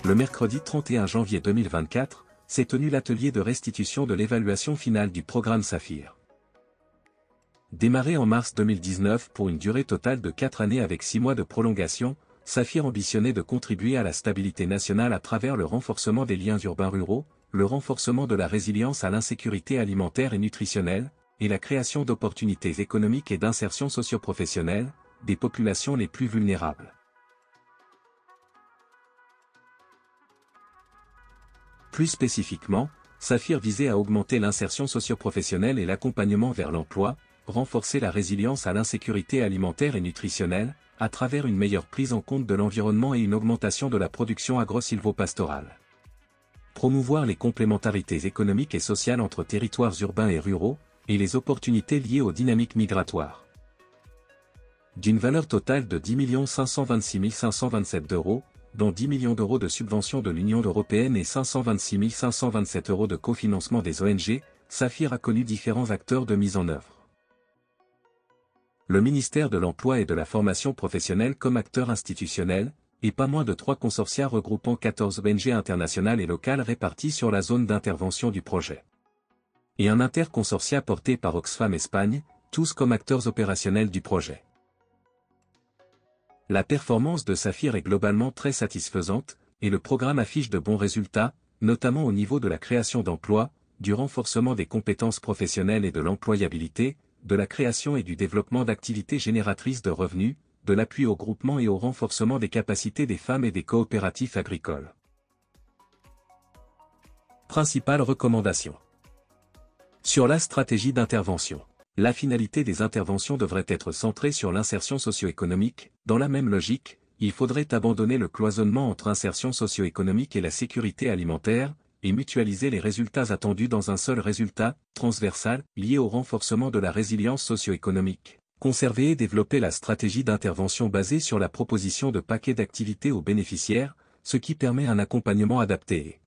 Le mercredi 31 janvier 2024, s'est tenu l'atelier de restitution de l'évaluation finale du programme Saphir. Démarré en mars 2019 pour une durée totale de 4 années avec 6 mois de prolongation, Saphir ambitionnait de contribuer à la stabilité nationale à travers le renforcement des liens urbains-ruraux, le renforcement de la résilience à l'insécurité alimentaire et nutritionnelle, et la création d'opportunités économiques et d'insertion socio-professionnelle, des populations les plus vulnérables. Plus spécifiquement, Saphir visait à augmenter l'insertion socio-professionnelle et l'accompagnement vers l'emploi, renforcer la résilience à l'insécurité alimentaire et nutritionnelle, à travers une meilleure prise en compte de l'environnement et une augmentation de la production agro-sylvo-pastorale. Promouvoir les complémentarités économiques et sociales entre territoires urbains et ruraux, et les opportunités liées aux dynamiques migratoires. D'une valeur totale de 10 526 527 €, dont 10 millions d'euros de subventions de l'Union européenne et 526 527 € de cofinancement des ONG, Saphir a connu différents acteurs de mise en œuvre. Le ministère de l'Emploi et de la Formation professionnelle comme acteur institutionnel, et pas moins de 3 consortia regroupant 14 ONG internationales et locales réparties sur la zone d'intervention du projet. Et un interconsortia porté par Oxfam Espagne, tous comme acteurs opérationnels du projet. La performance de Saphir est globalement très satisfaisante, et le programme affiche de bons résultats, notamment au niveau de la création d'emplois, du renforcement des compétences professionnelles et de l'employabilité, de la création et du développement d'activités génératrices de revenus, de l'appui au groupement et au renforcement des capacités des femmes et des coopératifs agricoles. Principales recommandations. Sur la stratégie d'intervention. La finalité des interventions devrait être centrée sur l'insertion socio-économique. Dans la même logique, il faudrait abandonner le cloisonnement entre insertion socio-économique et la sécurité alimentaire, et mutualiser les résultats attendus dans un seul résultat, transversal, lié au renforcement de la résilience socio-économique. Conserver et développer la stratégie d'intervention basée sur la proposition de paquets d'activités aux bénéficiaires, ce qui permet un accompagnement adapté et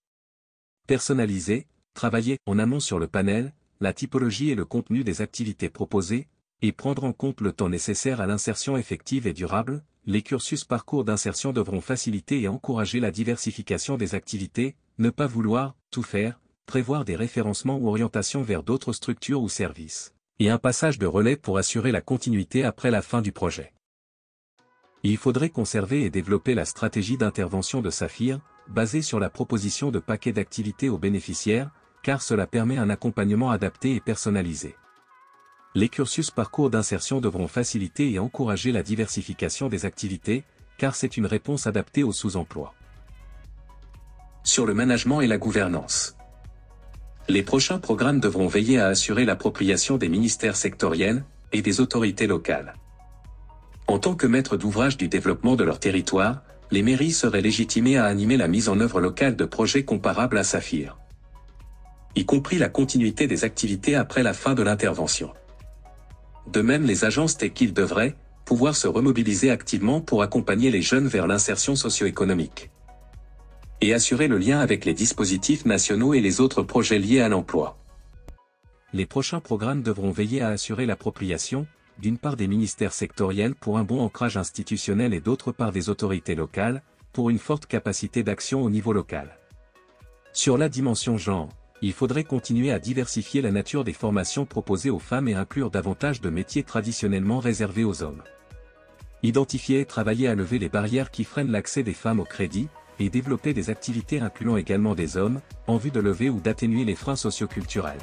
personnalisé, travailler en amont sur le panel, la typologie et le contenu des activités proposées, et prendre en compte le temps nécessaire à l'insertion effective et durable. Les cursus parcours d'insertion devront faciliter et encourager la diversification des activités, ne pas vouloir tout faire, prévoir des référencements ou orientations vers d'autres structures ou services, et un passage de relais pour assurer la continuité après la fin du projet. Il faudrait conserver et développer la stratégie d'intervention de Saphir, basée sur la proposition de paquets d'activités aux bénéficiaires, car cela permet un accompagnement adapté et personnalisé. Les cursus parcours d'insertion devront faciliter et encourager la diversification des activités, car c'est une réponse adaptée au sous-emploi. Sur le management et la gouvernance. Les prochains programmes devront veiller à assurer l'appropriation des ministères sectoriels et des autorités locales. En tant que maîtres d'ouvrage du développement de leur territoire, les mairies seraient légitimées à animer la mise en œuvre locale de projets comparables à Saphir, y compris la continuité des activités après la fin de l'intervention. De même, les agences TECIL devraient pouvoir se remobiliser activement pour accompagner les jeunes vers l'insertion socio-économique et assurer le lien avec les dispositifs nationaux et les autres projets liés à l'emploi. Les prochains programmes devront veiller à assurer l'appropriation, d'une part des ministères sectoriels pour un bon ancrage institutionnel et d'autre part des autorités locales, pour une forte capacité d'action au niveau local. Sur la dimension genre, il faudrait continuer à diversifier la nature des formations proposées aux femmes et inclure davantage de métiers traditionnellement réservés aux hommes. Identifier et travailler à lever les barrières qui freinent l'accès des femmes au crédit, et développer des activités incluant également des hommes, en vue de lever ou d'atténuer les freins socioculturels.